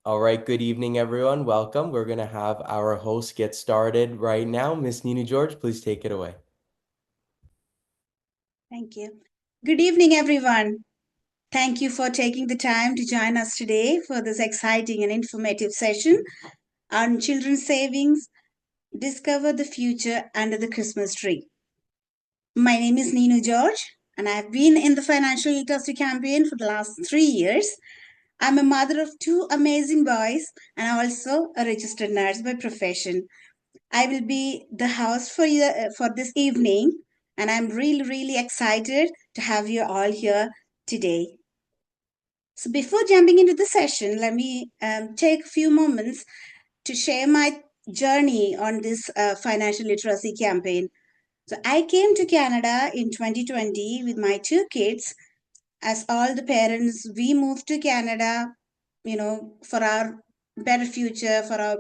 All right, good evening, everyone. Welcome. We're going to have our host get started right now. Miss Nina George, please take it away. Thank you. Good evening, everyone. Thank you for taking the time to join us today for this exciting and informative session on children's savings. Discover the future under the Christmas tree. My name is Ninu George, and I've been in the financial literacy campaign for the last 3 years. I'm a mother of two amazing boys and also a registered nurse by profession. I will be the host for you for this evening, and I'm really excited to have you all here today. So before jumping into the session, let me take a few moments to share my journey on this financial literacy campaign. So I came to Canada in 2020 with my two kids. As all the parents, we moved to Canada, for our better future, for our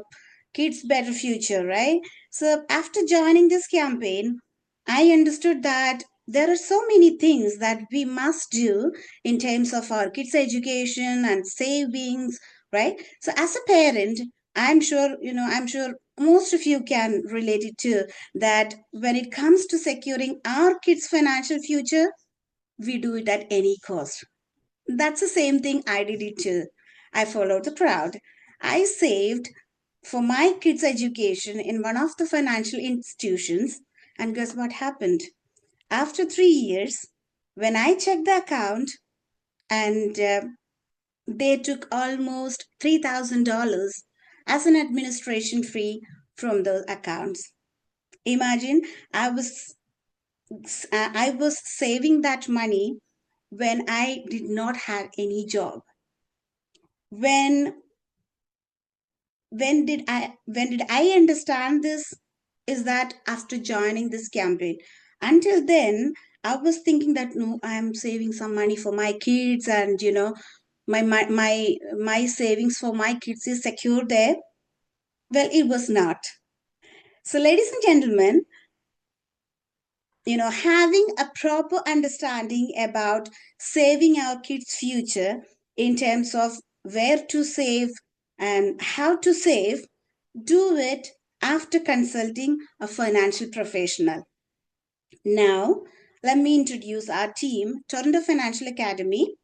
kids' better future, right? So after joining this campaign, I understood that there are so many things that we must do in terms of our kids' education and savings, right? So as a parent, I'm sure most of you can relate it to that when it comes to securing our kids' financial future, we do it at any cost. That's the same thing I did it too. I followed the crowd. I saved for my kids' education in one of the financial institutions, and guess what happened? After 3 years, when I checked the account and they took almost $3,000 as an administration fee from those accounts. Imagine I was I was saving that money when I did not have any job. When when did I understand this is that after joining this campaign. Until then, I was thinking that no, I'm saving some money for my kids, and my savings for my kids is secure there. Well, it was not. So, ladies and gentlemen, having a proper understanding about saving our kids' future in terms of where to save and how to save, do it after consulting a financial professional. Now, let me introduce our team, Toronto Financial Academy.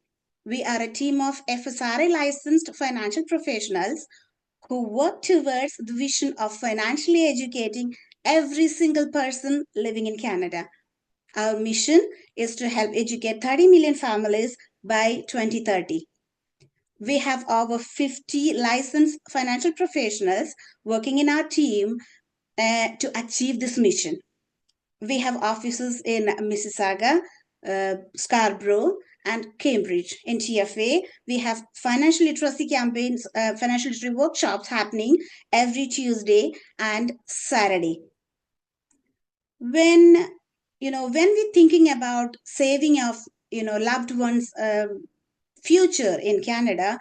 We are a team of FSRA licensed financial professionals who work towards the vision of financially educating every single person living in Canada. Our mission is to help educate 30 million families by 2030. We have over 50 licensed financial professionals working in our team to achieve this mission. We have offices in Mississauga, Scarborough, and Cambridge. In TFA, we have financial literacy campaigns, financial literacy workshops happening every Tuesday and Saturday. When we're thinking about saving of loved ones' future in Canada,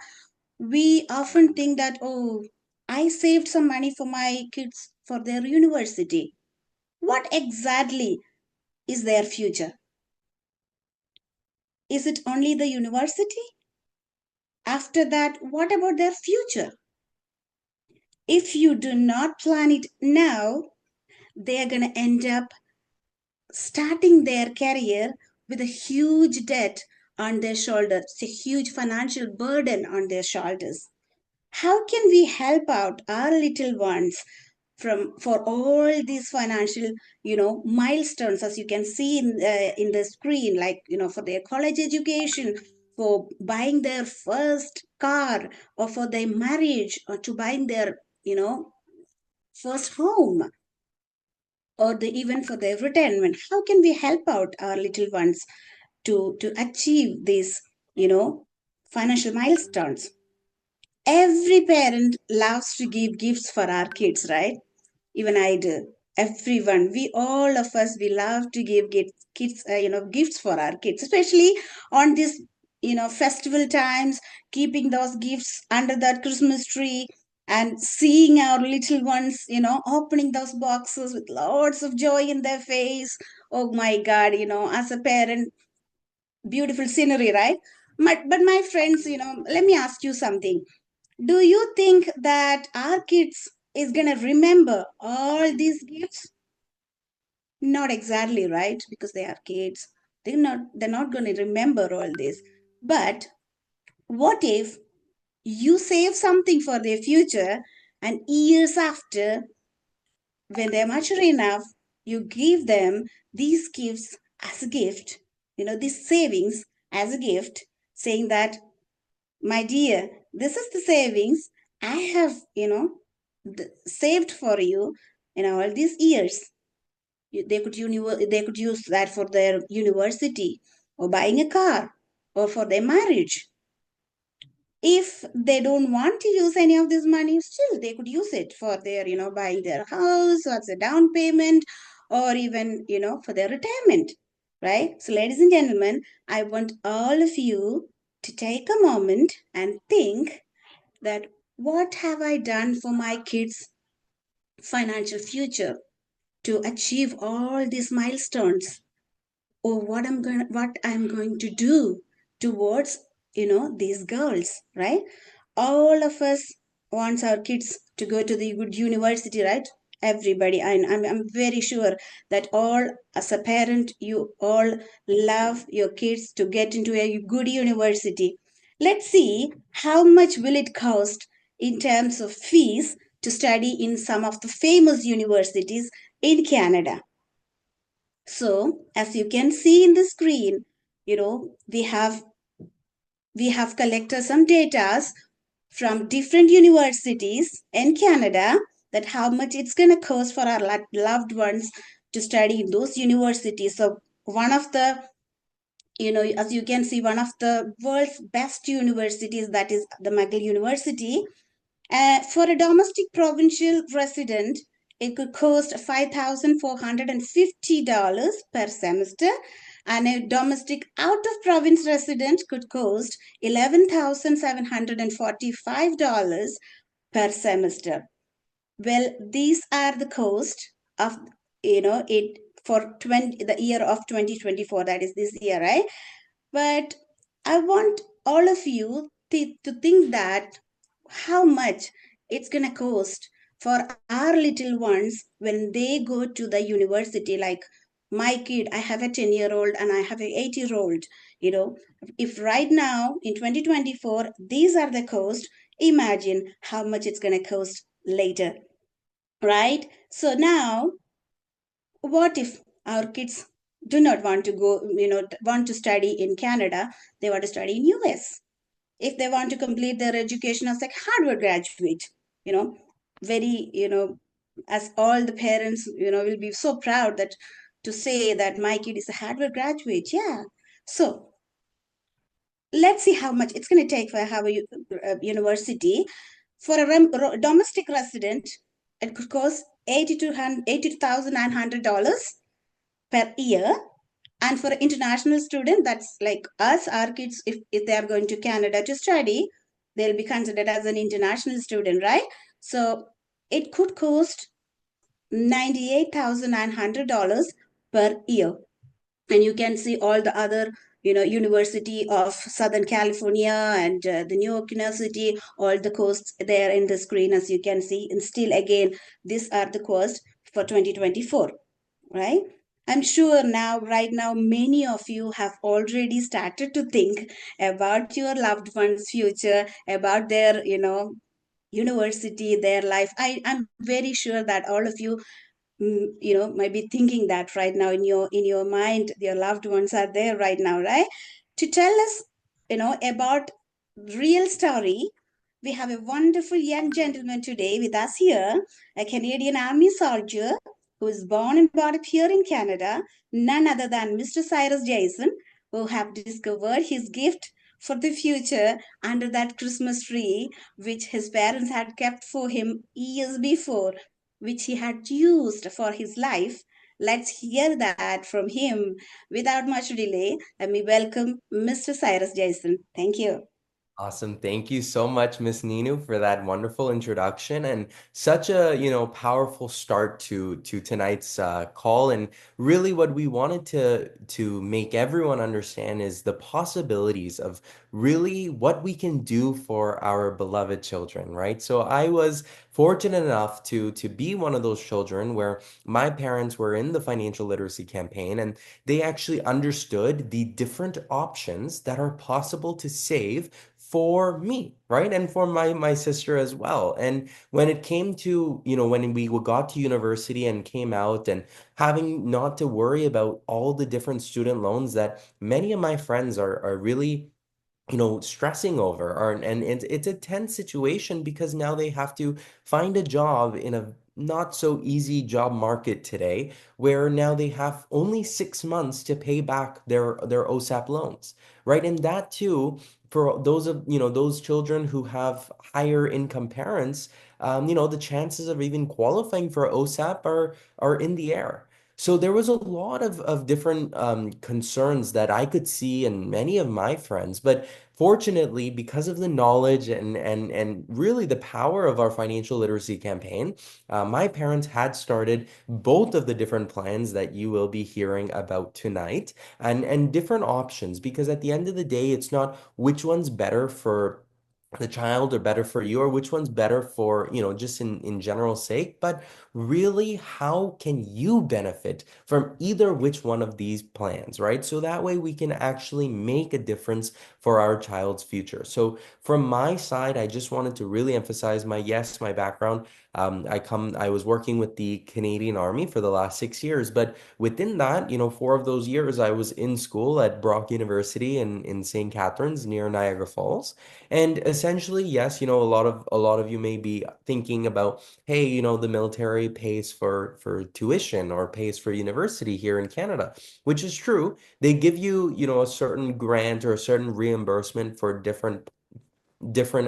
we often think that, oh, I saved some money for my kids for their university. What exactly is their future? Is it only the university? After that, what about their future? If you do not plan it now, they are going to end up starting their career with a huge debt on their shoulders, a huge financial burden on their shoulders. How can we help out our little ones from for all these financial milestones, as you can see in the screen, like for their college education, for buying their first car, or for their marriage, or to buying their first home, or even for their retirement? How can we help out our little ones to achieve these financial milestones? Every parent loves to give gifts for our kids, right? Even I do. Everyone, we all of us, we love to give kids, gifts for our kids, especially on this, festival times. Keeping those gifts under that Christmas tree and seeing our little ones, opening those boxes with lots of joy in their face. Oh my God, as a parent, beautiful scenery, right? But my friends, let me ask you something. Do you think that our kids is going to remember all these gifts? Not exactly, right? Because they are kids. They're not going to remember all this. But what if you save something for their future and years after, when they're mature enough, you give them these gifts as a gift, these savings as a gift, saying that, my dear, this is the savings I have, saved for you in all these years. They could use that for their university or buying a car or for their marriage. If they don't want to use any of this money, still they could use it for their, buying their house or as a down payment, or even, for their retirement, right? So ladies and gentlemen, I want all of you to take a moment and think that, what have I done for my kids financial future to achieve all these milestones, or what I'm going to do towards, these girls, right? All of us wants our kids to go to the good university, right? Everybody, and I'm very sure that all, as a parent, you all love your kids to get into a good university. Let's see how much will it cost in terms of fees to study in some of the famous universities in Canada. So as you can see in the screen, we have collected some data from different universities in Canada, that how much it's going to cost for our loved ones to study in those universities. So one of the, as you can see, one of the world's best universities, that is the McGill University. For a domestic provincial resident, it could cost $5,450 per semester, and a domestic out of province resident could cost $11,745 per semester. Well, these are the cost of, it for 20 the year of 2024, that is this year, right? But I want all of you to think that how much it's going to cost for our little ones when they go to the university. Like my kid, I have a 10-year-old and I have a 8-year-old. You know, if right now in 2024, these are the cost, imagine how much it's going to cost later, right? So now, what if our kids do not want to go, want to study in Canada, they want to study in US? If they want to complete their education as like Harvard graduate, you know very, as all the parents, will be so proud that to say that my kid is a Harvard graduate. Yeah. So let's see how much it's going to take for Harvard University. For a domestic resident, it could cost $82,900 per year. And for international student, that's like us, our kids, if they are going to Canada to study, they'll be considered as an international student, right? So it could cost $98,900 per year. And you can see all the other, University of Southern California and the New York University, all the costs there in the screen, as you can see. And still again, these are the costs for 2024, right? I'm sure now, right now, many of you have already started to think about your loved ones' future, about their, university, their life. I'm very sure that all of you, might be thinking that right now in your mind, your loved ones are there right now, right? To tell us, about real story, we have a wonderful young gentleman today with us here, a Canadian Army soldier who is born and brought up here in Canada, none other than Mr. Cyrus Jason, who have discovered his gift for the future under that Christmas tree, which his parents had kept for him years before, which he had used for his life. Let's hear that from him without much delay. Let me welcome Mr. Cyrus Jason. Thank you. Awesome. Thank you so much, Miss Ninu, for that wonderful introduction and such a, powerful start to tonight's call. And really what we wanted to make everyone understand is the possibilities of really what we can do for our beloved children, right? So I was fortunate enough to be one of those children where my parents were in the financial literacy campaign and they actually understood the different options that are possible to save for me, right? And for my sister as well. And when it came to, when we got to university and came out and having not to worry about all the different student loans that many of my friends are really stressing over or and it's a tense situation because now they have to find a job in a not so easy job market today where now they have only 6 months to pay back their OSAP loans, right? And that too for those of those children who have higher income parents, the chances of even qualifying for OSAP are in the air. So there was a lot of different concerns that I could see in many of my friends, but fortunately, because of the knowledge and really the power of our financial literacy campaign, my parents had started both of the different plans that you will be hearing about tonight and different options because at the end of the day, it's not which one's better for the child or better for you or which one's better for just in general sake, but really how can you benefit from either which one of these plans, right? So that way we can actually make a difference for our child's future. So from my side, I just wanted to really emphasize my background. I was working with the Canadian Army for the last 6 years, but within that, 4 of those years, I was in school at Brock University in St. Catharines near Niagara Falls. And essentially, yes, a lot of you may be thinking about, hey, the military pays for tuition or pays for university here in Canada, which is true. They give you, a certain grant or a certain reimbursement for different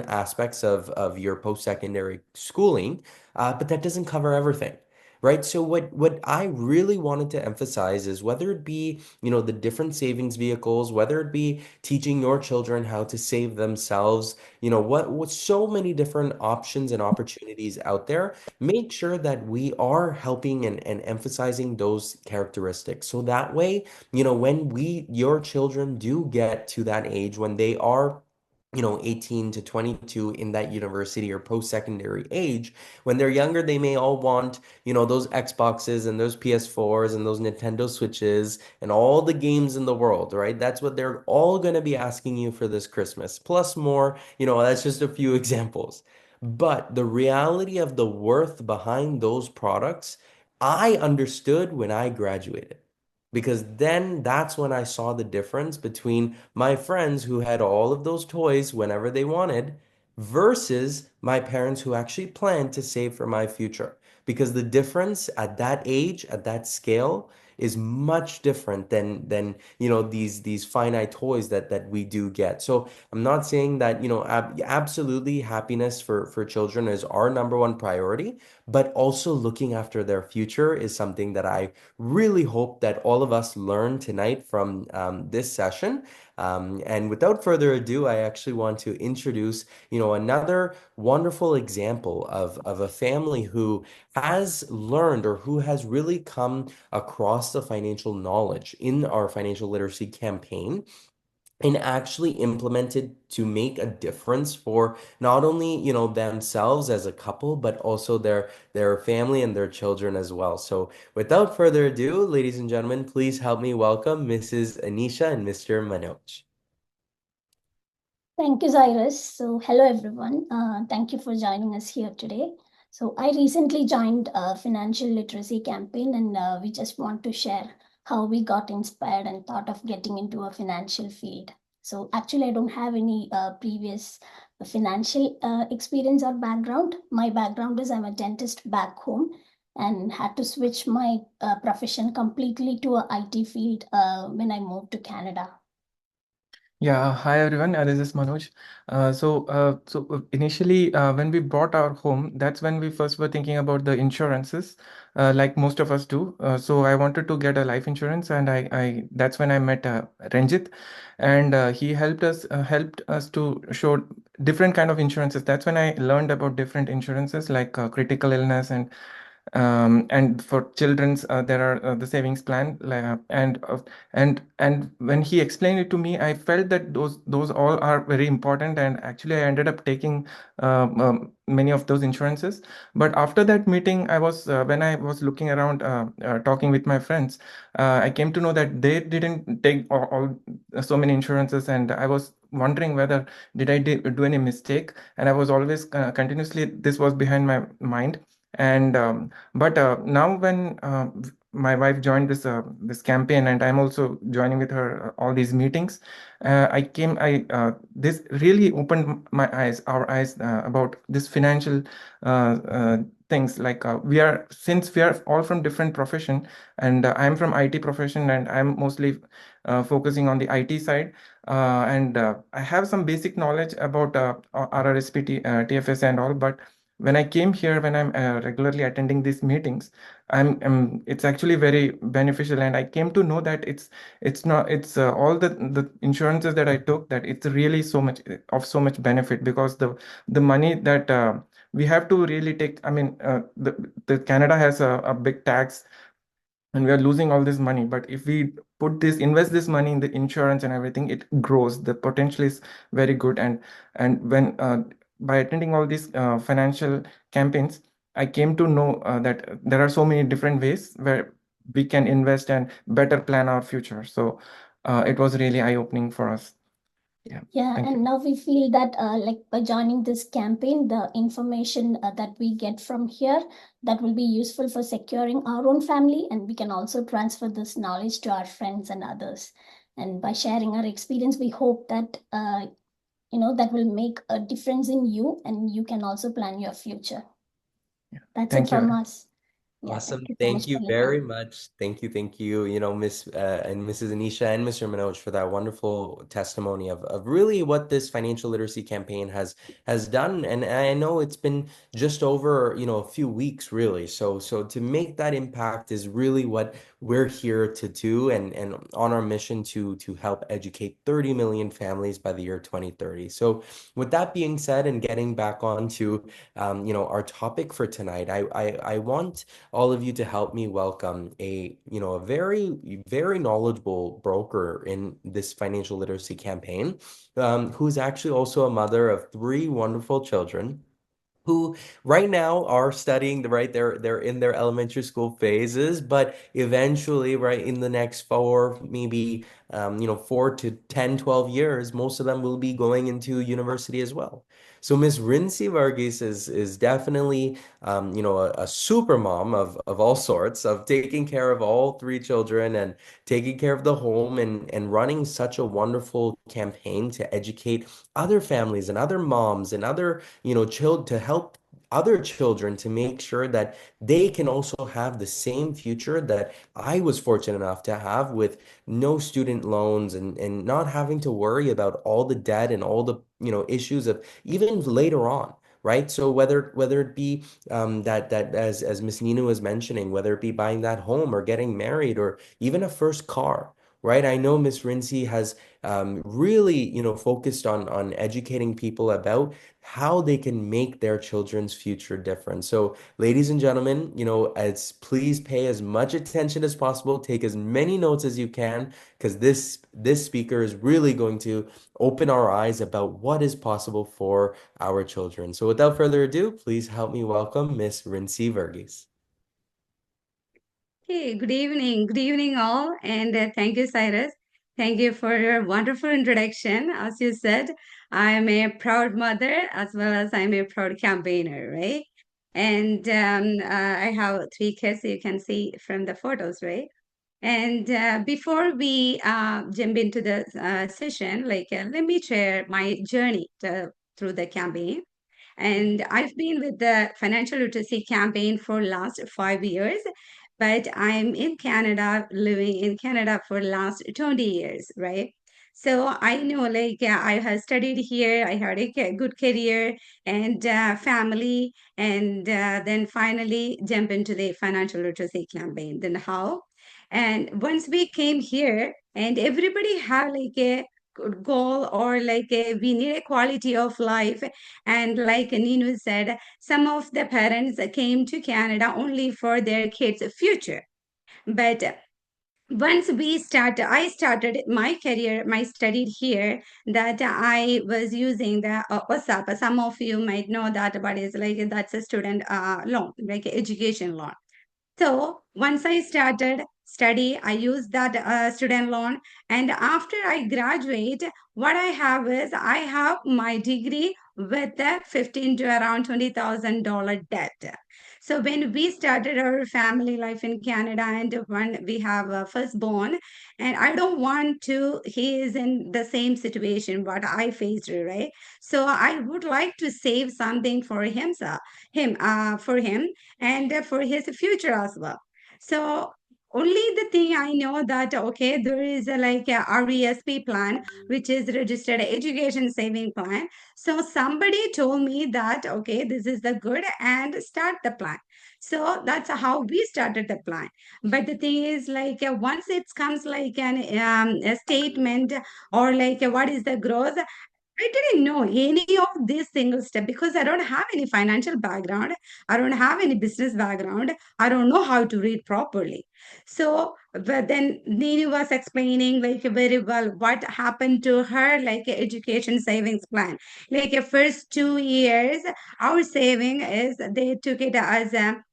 aspects of your post-secondary schooling, but that doesn't cover everything, right? So what I really wanted to emphasize is whether it be, the different savings vehicles, whether it be teaching your children how to save themselves, what so many different options and opportunities out there, make sure that we are helping and emphasizing those characteristics. So that way, when your children do get to that age when they are 18 to 22 in that university or post-secondary age. When they're younger, they may all want, those Xboxes and those PS4s and those Nintendo Switches and all the games in the world, right? That's what they're all going to be asking you for this Christmas, plus more, that's just a few examples. But the reality of the worth behind those products, I understood when I graduated. Because then that's when I saw the difference between my friends who had all of those toys whenever they wanted versus my parents who actually planned to save for my future. Because the difference at that age, at that scale, is much different than these finite toys that we do get. So I'm not saying that absolutely happiness for children is our number one priority, but also looking after their future is something that I really hope that all of us learn tonight from this session. And without further ado, I actually want to introduce, another wonderful example of a family who has learned or who has really come across the financial knowledge in our financial literacy campaign and actually implemented to make a difference for not only themselves as a couple but also their family and their children as well. So without further ado, ladies and gentlemen, please help me welcome Mrs. Anisha and Mr. Manoj. Thank you, Cyrus. So, hello everyone. Thank you for joining us here today. So, I recently joined a financial literacy campaign, and we just want to share how we got inspired and thought of getting into a financial field. So, actually, I don't have any previous financial experience or background. My background is I'm a dentist back home and had to switch my profession completely to a IT field when I moved to Canada. Yeah, hi everyone. This is Manoj. Initially, when we bought our home, that's when we first were thinking about the insurances, like most of us do. So I wanted to get a life insurance, and I that's when I met Ranjit, and he helped us to show different kind of insurances. That's when I learned about different insurances like critical illness and for children's there are the savings plan and when he explained it to me, I felt that those all are very important, and actually I ended up taking many of those insurances. But after that meeting, I was when I was looking around talking with my friends, I came to know that they didn't take all so many insurances, and I was wondering whether did I do any mistake, and I was always continuously this was behind my mind. And but now when my wife joined this campaign, and I'm also joining with her all these meetings, I this really opened my eyes, our eyes, about this financial things. Like since we are all from different profession, and I'm from IT profession, and I'm mostly focusing on the IT side. And I have some basic knowledge about RRSP, TFS and all, but when I came here, when I'm regularly attending these meetings, it's actually very beneficial, and I came to know that it's not it's all the insurances that I took, that it's really so much of so much benefit, because the money that we have to really take. I mean, the Canada has a big tax, and we are losing all this money. But if we invest this money in the insurance and everything, it grows. The potential is very good. And when by attending all these financial campaigns, I came to know that there are so many different ways where we can invest and better plan our future. So it was really eye-opening for us. Yeah, Yeah, thank you. and now we feel that like by joining this campaign, the information that we get from here, that will be useful for securing our own family, and we can also transfer this knowledge to our friends and others. And by sharing our experience, we hope that that will make a difference in you, and you can also plan your future. Yeah. That's it Thank from you. us. Yeah, thank Awesome. you so much Thank for you listening. very much. Thank you, Miss and Mrs. Anisha and Mr. Manoj for that wonderful testimony of really what this financial literacy campaign has done. And I know it's been just over, a few weeks really. So to make that impact is really what we're here to do, and on our mission to help educate 30 million families by the year 2030. So with that being said, and getting back on to our topic for tonight, I want all of you to help me welcome a very, very knowledgeable broker in this financial literacy campaign, who's actually also a mother of three wonderful children who right now are studying they're in their elementary school phases, but eventually, right, in the next four, maybe 4 to 10, 12 years, most of them will be going into university as well. So Miss Rincy Varghese is definitely a super mom of all sorts, of taking care of all three children and taking care of the home, and running such a wonderful campaign to educate other families and other moms and other child to help other children to make sure that they can also have the same future that I was fortunate enough to have, with no student loans, and not having to worry about all the debt and all the issues of even later on. Right. So whether it be that as Miss Nina was mentioning, whether it be buying that home or getting married or even a first car, right? I know Miss Rincy has really, focused on educating people about how they can make their children's future different. So, ladies and gentlemen, as please pay as much attention as possible, take as many notes as you can, because this speaker is really going to open our eyes about what is possible for our children. So, without further ado, please help me welcome Miss Rincy Verghese. Hey, good evening. Good evening, all. And thank you, Cyrus. Thank you for your wonderful introduction. As you said, I'm a proud mother as well as I'm a proud campaigner, right? And I have three kids, you can see from the photos, right? And before we jump into the session, let me share my journey through the campaign. And I've been with the financial literacy campaign for last 5 years, but I'm in Canada, living in Canada for last 20 years, right? So I know, like, I have studied here, I had a good career and family, and then finally jump into the financial literacy campaign. Then how? And once we came here, and everybody have like a good goal, or like we need a quality of life. And like Ninu said, some of the parents came to Canada only for their kids' future. But once I started my career, my studied here, that I was using the WhatsApp. Some of you might know that, but it's like that's a student loan, like education loan. So once I started study, I used that student loan. And after I graduate, what I have is I have my degree with a 15 to around $20,000 debt. So when we started our family life in Canada, and when we have a firstborn, and I don't want to, he is in the same situation what I faced, right? So I would like to save something for for him, and for his future as well. So only the thing I know that, okay, there is a, like a RESP plan, which is registered education saving plan. So somebody told me that, okay, this is the good, and start the plan. So that's how we started the plan. But the thing is, like, once it comes like a statement, or like what is the growth, I didn't know any of these single step, because I don't have any financial background. I don't have any business background. I don't know how to read properly. So, but then Nini was explaining like very well what happened to her, like a education savings plan. Like a first 2 years, our saving is they took it as a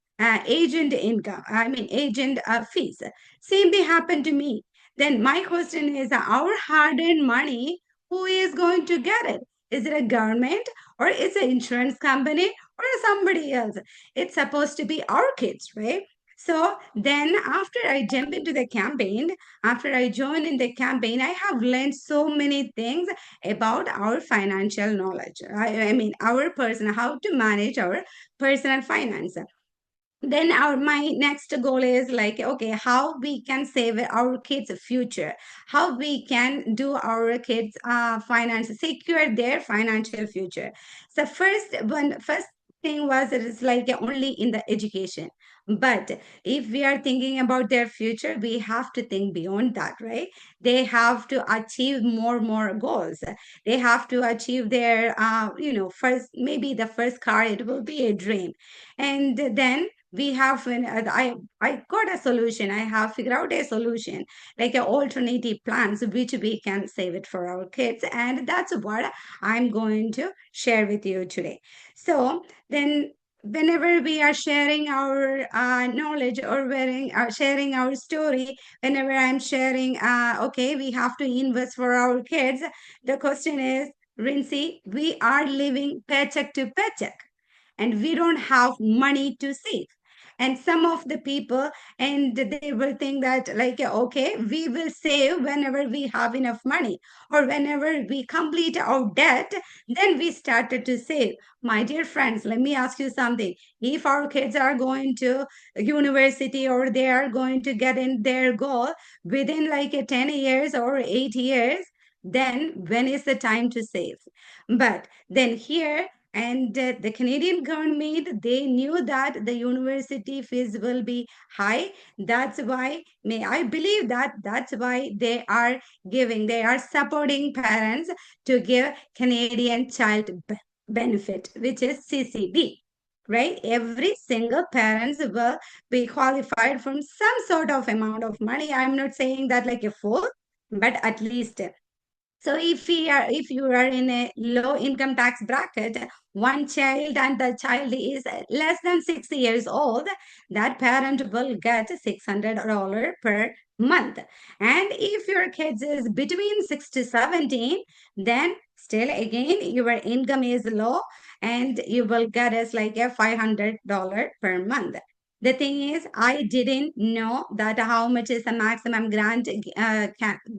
agent income. I mean agent fees. Same thing happened to me. Then my question is, our hard-earned money, who is going to get it? Is it a government, or is it an insurance company, or somebody else? It's supposed to be our kids, right? So then after I jump into the campaign, after I join in the campaign, I have learned so many things about our financial knowledge. I mean, our person, how to manage our personal finance. Then my next goal is like, okay, how we can save our kids future, how we can do our kids finance, secure their financial future. So first thing was, it is like only in the education. But if we are thinking about their future, we have to think beyond that, right? They have to achieve more goals. They have to achieve their first, maybe the first car, it will be a dream. And then we have I got a solution. I have figured out a solution, like an alternative plans which we can save it for our kids, and that's what I'm going to share with you today. So then whenever we are sharing our knowledge, or sharing our story, whenever I'm sharing, okay, we have to invest for our kids, the question is, Rincy, we are living paycheck to paycheck, and we don't have money to save. And some of the people, and they will think that, like, okay, we will save whenever we have enough money, or whenever we complete our debt, then we started to save. My dear friends, let me ask you something. If our kids are going to university, or they are going to get in their goal within like 10 years or 8 years, then when is the time to save? But then here, and the Canadian government, they knew that the university fees will be high. That's why, may I believe that that's why they are supporting parents to give Canadian Child Benefit, which is CCB. Right? Every single parents will be qualified from some sort of amount of money. I'm not saying that like a full, but at least. So if you are in a low income tax bracket, one child, and the child is less than 6 years old, that parent will get $600 per month. And if your kids is between 6 to 17, then still again your income is low, and you will get us like a $500 per month. The thing is, I didn't know that how much is the maximum grant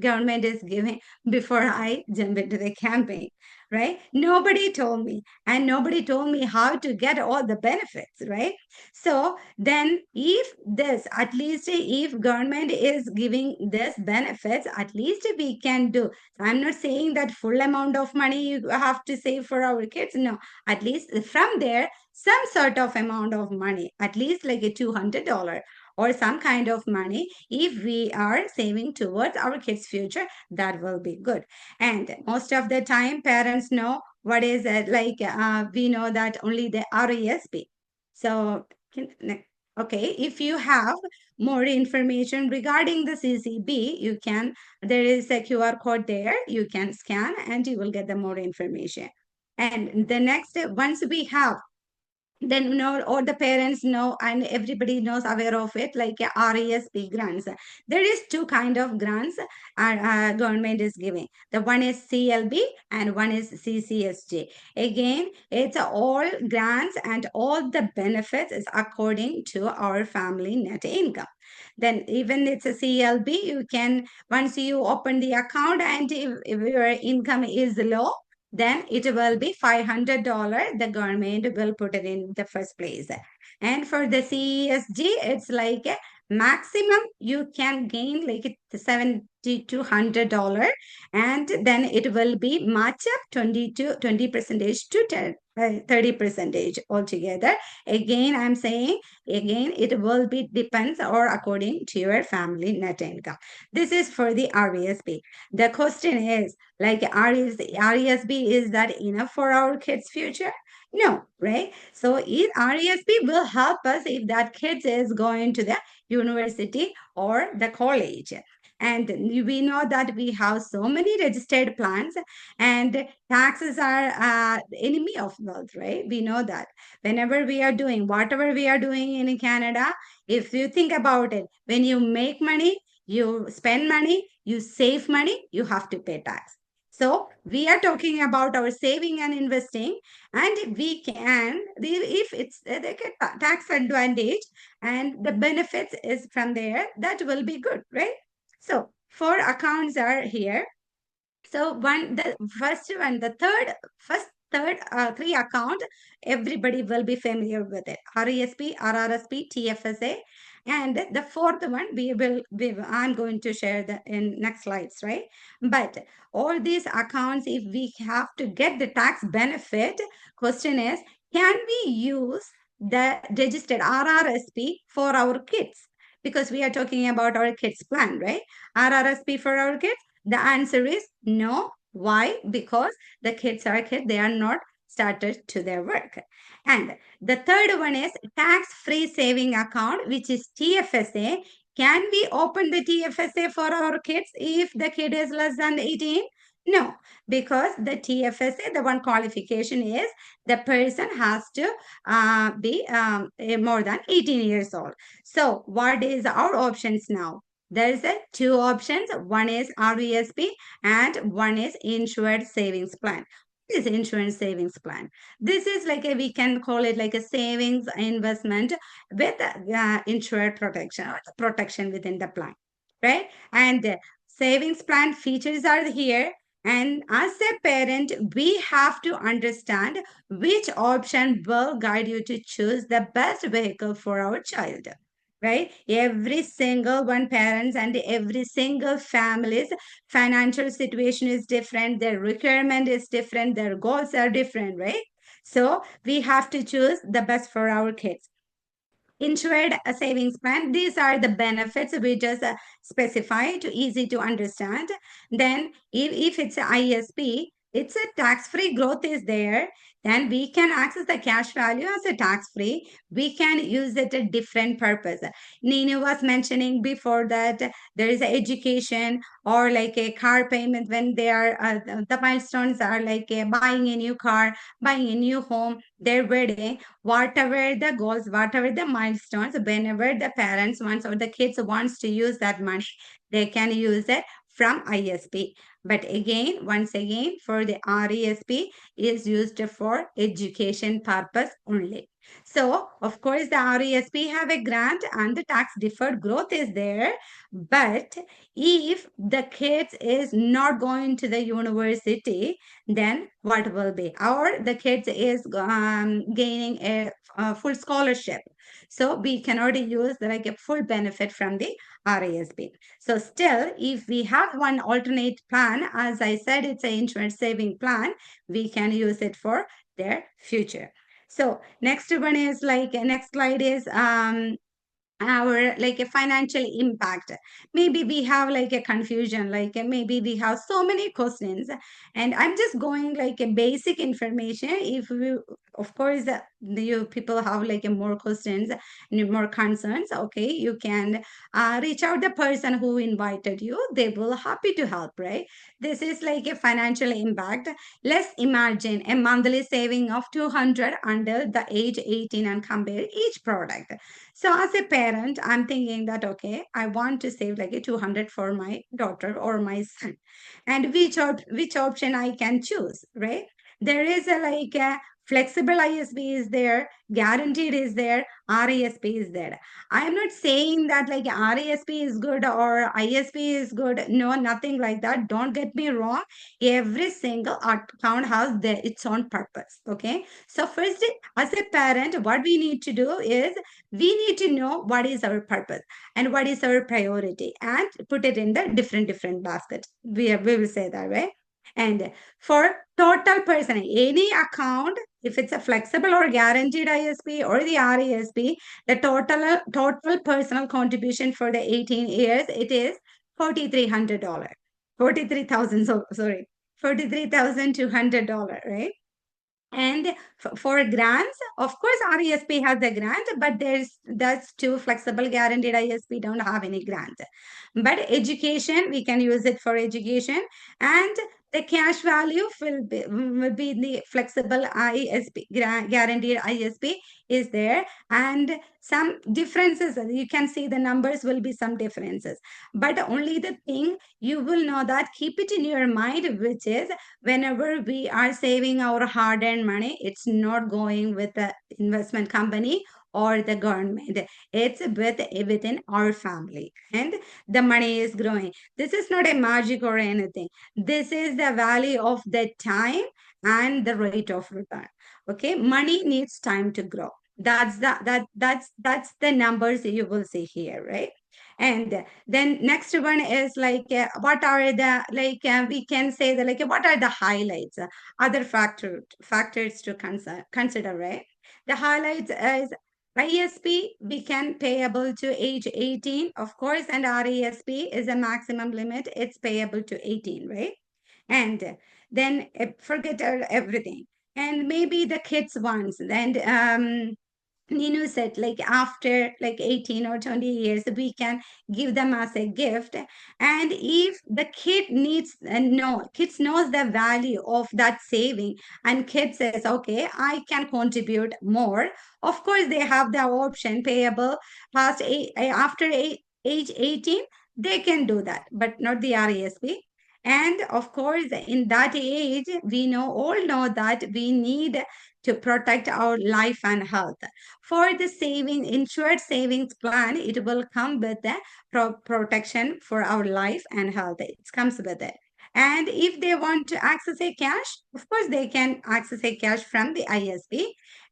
government is giving before I jump into the campaign, right? Nobody told me, and nobody told me how to get all the benefits, right? So then if this, at least if government is giving this benefits, at least we can do. I'm not saying that full amount of money you have to save for our kids. No, at least from there, some sort of amount of money, at least like a $200 or some kind of money, if we are saving towards our kids' future, that will be good. And most of the time, parents know what is it like. We know that only the RESP. So, okay, if you have more information regarding the CCB, you can, there is a QR code there, you can scan and you will get the more information. And the next, once we have, then all the parents know and everybody knows, aware of it, like RESP grants. There is two kind of grants government is giving. The one is CLB and one is CCSJ. Again, it's all grants and all the benefits is according to our family net income. Then even it's a CLB, you can, once you open the account and if your income is low, then it will be $500. The government will put it in the first place. And for the CESG, it's like a maximum you can gain like $7,200, and then it will be match up 20 percentage to 30 percentage altogether. Again, I'm saying again, it will be depends or according to your family net income. This is for the RESP. The question is, like RESB, is that enough for our kids' future? No, right? So RESB will help us if that kid is going to the university or the college. And we know that we have so many registered plans, and taxes are enemy of wealth, right? We know that whenever we are doing whatever we are doing in Canada, if you think about it, when you make money, you spend money, you save money, you have to pay tax. So we are talking about our saving and investing, and we can, if it's they get tax advantage and the benefits is from there, that will be good, right? So four accounts are here. So the first one, the third three account, everybody will be familiar with it. RESP, RRSP, TFSA, and the fourth one I'm going to share the in next slides, right? But all these accounts, if we have to get the tax benefit, question is, can we use the registered RRSP for our kids? Because we are talking about our kids plan, right? RRSP for our kids, the answer is no. Why? Because the kids are kids, they are not started to their work. And the third one is tax-free saving account, which is TFSA. Can we open the TFSA for our kids if the kid is less than 18? No, because the TFSA, the one qualification is the person has to be more than 18 years old. So what is our options now? There is two options. One is RESP and one is insured savings plan. What is insurance savings plan? This is like we can call it like a savings investment with insured protection or protection within the plan, right? And savings plan features are here. And as a parent, we have to understand which option will guide you to choose the best vehicle for our child, right? Every single one parents and every single family's financial situation is different, their requirement is different, their goals are different, right? So we have to choose the best for our kids. Insured savings plan, these are the benefits we just specify to easy to understand. Then if it's a ISP, it's a tax-free growth is there, then we can access the cash value as a tax-free. We can use it a different purpose. Nina was mentioning before that there is education or like a car payment when they are the milestones are like buying a new car, buying a new home, their wedding, whatever the goals, whatever the milestones, whenever the parents wants or the kids wants to use that money, they can use it from ISP. But again, once again, for the RESP is used for education purpose only. So, of course, the RESP have a grant and the tax deferred growth is there. But if the kids is not going to the university, then what will be? Or the kids is gaining a full scholarship. So we cannot use like a full benefit from the RESP. So still, if we have one alternate plan, as I said, it's an insurance saving plan, we can use it for their future. So next one is like, next slide is our like a financial impact. Maybe we have like a confusion, like maybe we have so many questions, and I'm just going like a basic information. If we, of course, you people have like a more questions and more concerns, okay, you can reach out the person who invited you. They will happy to help, right? This is like a financial impact. Let's imagine a monthly saving of 200 under the age 18 and compare each product. So as a parent, I'm thinking that, okay, I want to save like a 200 for my daughter or my son. And which option I can choose, right? There is a like a flexible ISB is there, guaranteed is there, RESP is there. I am not saying that like RESP is good or ISP is good. No, nothing like that. Don't get me wrong. Every single account has its own purpose. Okay. So first, as a parent, what we need to do is we need to know what is our purpose and what is our priority and put it in the different basket. We will say that, right? And for total person, any account, if it's a flexible or guaranteed ISP or the RESP, the total personal contribution for the 18 years, it is $4,300. 43,000, so sorry, $43,200, right? And for grants, of course, RESP has the grant, but that's too flexible. Guaranteed ISP don't have any grant. But education, we can use it for education, and the cash value will be the flexible ISP, guaranteed ISP is there, and some differences. You can see the numbers will be some differences, but only the thing you will know that keep it in your mind, which is whenever we are saving our hard-earned money, it's not going with the investment company or the government. It's within our family, and the money is growing. This is not a magic or anything. This is the value of the time and the rate of return. Okay, money needs time to grow. That's the numbers you will see here, right? And then next one is like what are the like we can say that like what are the highlights, other factors to consider, right? The highlights is ISP we can payable to age 18, of course, and RESP is a maximum limit, it's payable to 18, right? And then forget everything, and maybe the kids ones, and Ninu said, like after like 18 or 20 years, we can give them as a gift. And if the kid needs, kids knows the value of that saving, and kid says, okay, I can contribute more. Of course, they have the option payable after age 18, they can do that, but not the RESP. And of course, in that age, all know that we need to protect our life and health. For the insured savings plan, it will come with the protection for our life and health. It comes with it. And if they want to access a cash, of course, they can access a cash from the ISP.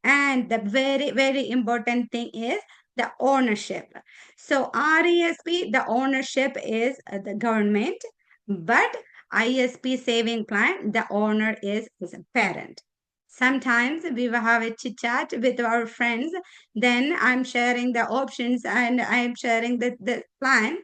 And the very, very important thing is the ownership. So RESP, the ownership is the government, but ISP saving plan, the owner is a parent. Sometimes we will have a chit chat with our friends. Then I'm sharing the options and I'm sharing the plan.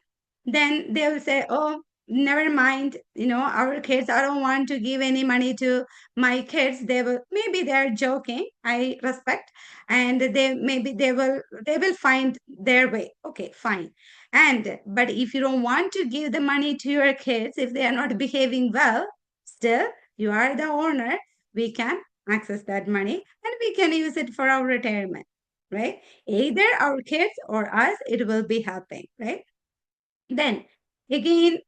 Then they will say, oh, never mind, our kids, I don't want to give any money to my kids. Maybe they're joking. I respect. And they will find their way. Okay, fine. But if you don't want to give the money to your kids, if they are not behaving well, still you are the owner. We can access that money and we can use it for our retirement, right? Either our kids or us, it will be helping, right? Then again,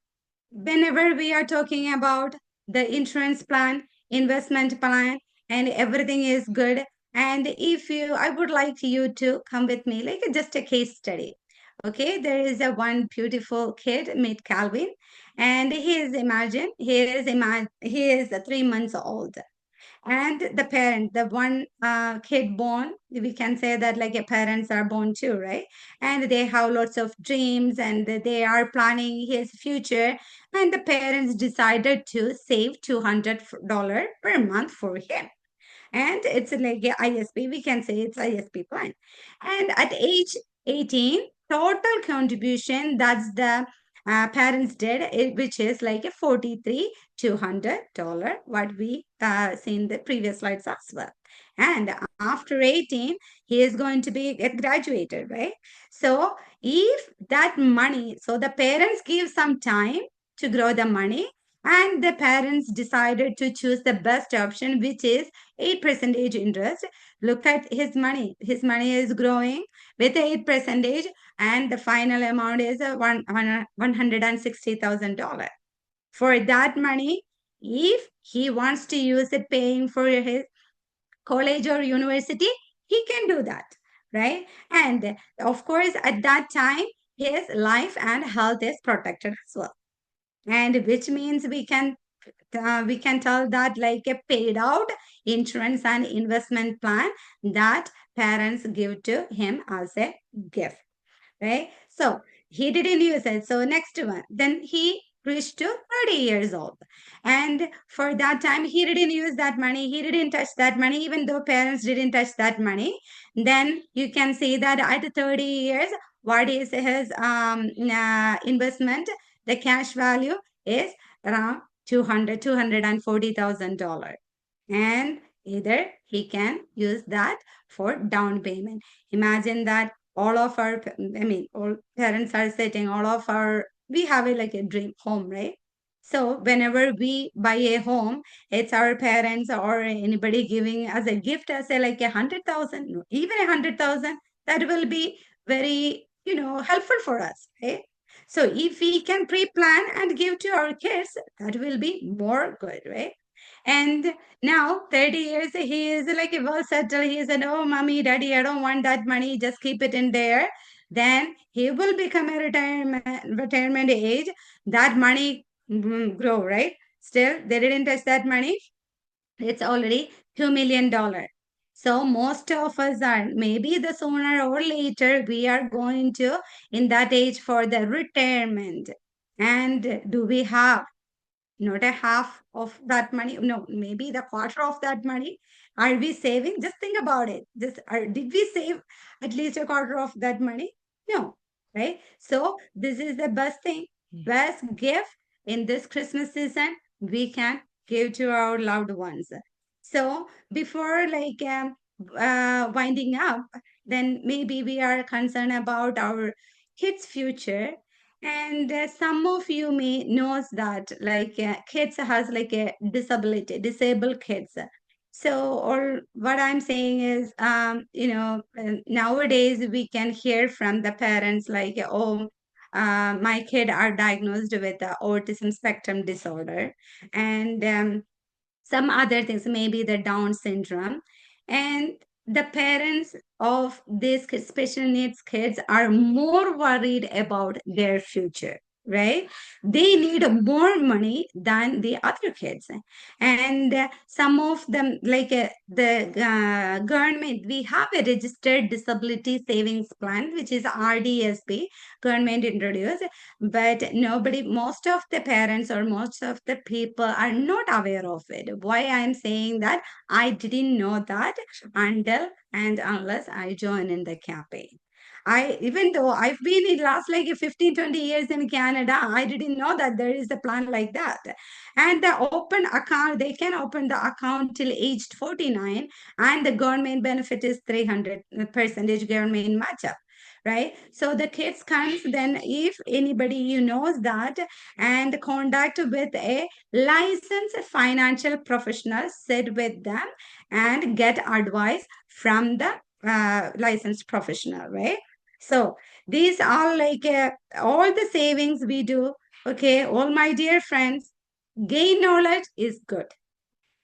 whenever we are talking about the insurance plan, investment plan, and everything is good. And if you, I would like you to come with me, like just a case study. Okay, there is a one beautiful kid, meet Calvin, and he is 3 months old, and the parent, the one kid born, we can say that like a parents are born too, right? And they have lots of dreams and they are planning his future, and the parents decided to save $200 per month for him, and it's like a ISP. We can say it's ISP plan. And at age 18, total contribution that's the parents did, which is like a 43 $200, what we seen the previous slides as well. And after 18, he is going to be get graduated, right? So if that money, so the parents give some time to grow the money, and the parents decided to choose the best option, which is 8% interest. Look at his money. His money is growing with 8%, and the final amount is $160,000. For that money, if he wants to use it paying for his college or university, he can do that, right? And of course, at that time, his life and health is protected as well. And which means we can tell that like a paid out insurance and investment plan that parents give to him as a gift, right? So he didn't use it. So next one, then he reached to 30 years old. And for that time, he didn't use that money. He didn't touch that money, even though parents didn't touch that money. Then you can see that at 30 years, what is his investment? The cash value is around $240,000. And either he can use that for down payment. Imagine that all of our, I mean, all parents are sitting, all of our, we have a, like a dream home, right? So whenever we buy a home, it's our parents or anybody giving as a gift as a like 100,000, even 100,000, that will be very, helpful for us, right? So if we can pre-plan and give to our kids, that will be more good, right? And now 30 years, he is like well settled. He said, oh, mommy, daddy, I don't want that money. Just keep it in there. Then he will become a retirement age. That money grow, right? Still, they didn't touch that money. It's already $2 million. So most of us are, maybe the sooner or later, we are going to in that age for the retirement. And do we have not a half of that money, no, maybe the quarter of that money? Are we saving? Just think about it. Did we save at least a quarter of that money? No, right? So this is the best thing, best gift in this Christmas season we can give to our loved ones. So before like winding up, then maybe we are concerned about our kids' future. And some of you may knows that like kids has like a disability, disabled kids. So, or what I'm saying is, nowadays we can hear from the parents like, oh, my kid are diagnosed with autism spectrum disorder, and some other things, maybe the Down syndrome. And the parents of these special needs kids are more worried about their future, right? They need more money than the other kids. And some of them, like the government, we have a registered disability savings plan, which is RDSP, government introduced, but nobody, most of the parents or most of the people are not aware of it. Why I'm saying that, I didn't know that until and unless I join in the campaign. Even though I've been in last like 15, 20 years in Canada, I didn't know that there is a plan like that. And the open account, they can open the account till aged 49, and the government benefit is 300% government match up, right? So the kids comes, then if anybody you knows that, and contact with a licensed financial professional, sit with them and get advice from the licensed professional, right? So these are like all the savings we do. Okay, all my dear friends, gain knowledge is good,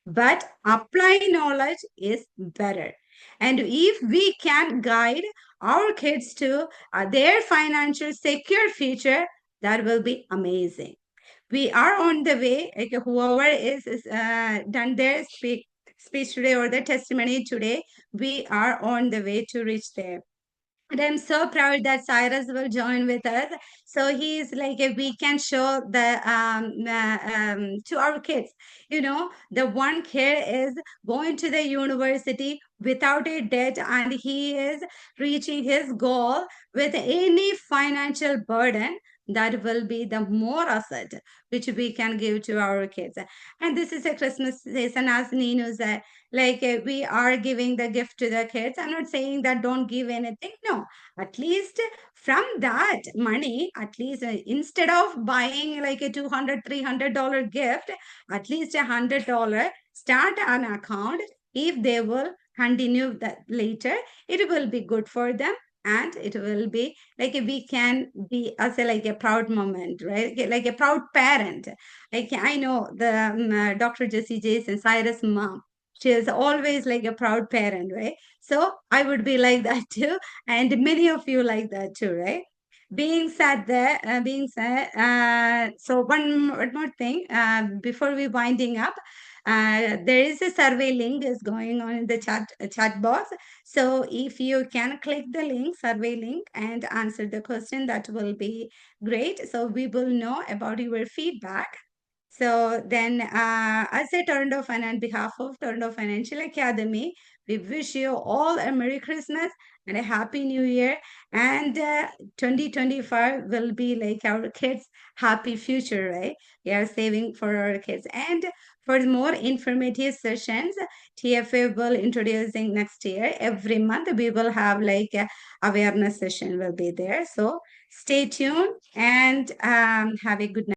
but apply knowledge is better. And if we can guide our kids to their financial secure future, that will be amazing. We are on the way. Like whoever is done their speech today or the testimony today, we are on the way to reach there. And I'm so proud that Cyrus will join with us. So he's like, we can show the to our kids. You know, the one kid is going to the university without a debt, and he is reaching his goal with any financial burden. That will be the more asset which we can give to our kids. And this is a Christmas season, as Nino said. Like we are giving the gift to the kids. I'm not saying that don't give anything. No, at least from that money, at least instead of buying like a $200 $300 gift, at least $100, start an account. If they will continue that later, it will be good for them, and it will be like we can be as a like a proud moment, right? Like a proud parent. Like I know the Dr. Jessie Jason Cyrus mom, she is always like a proud parent, right? So I would be like that too, and many of you like that too, right? Being said, so one more thing before we winding up. There is a survey link is going on in the chat box. So if you can click the link, survey link, and answer the question, that will be great. So we will know about your feedback. So then, as a Toronto on behalf of Toronto Financial Academy, we wish you all a Merry Christmas and a Happy New Year. And 2025 will be like our kids' happy future, right? We are saving for our kids. And for more informative sessions, TFA will introducing next year. Every month we will have like a awareness session will be there. So stay tuned and have a good night.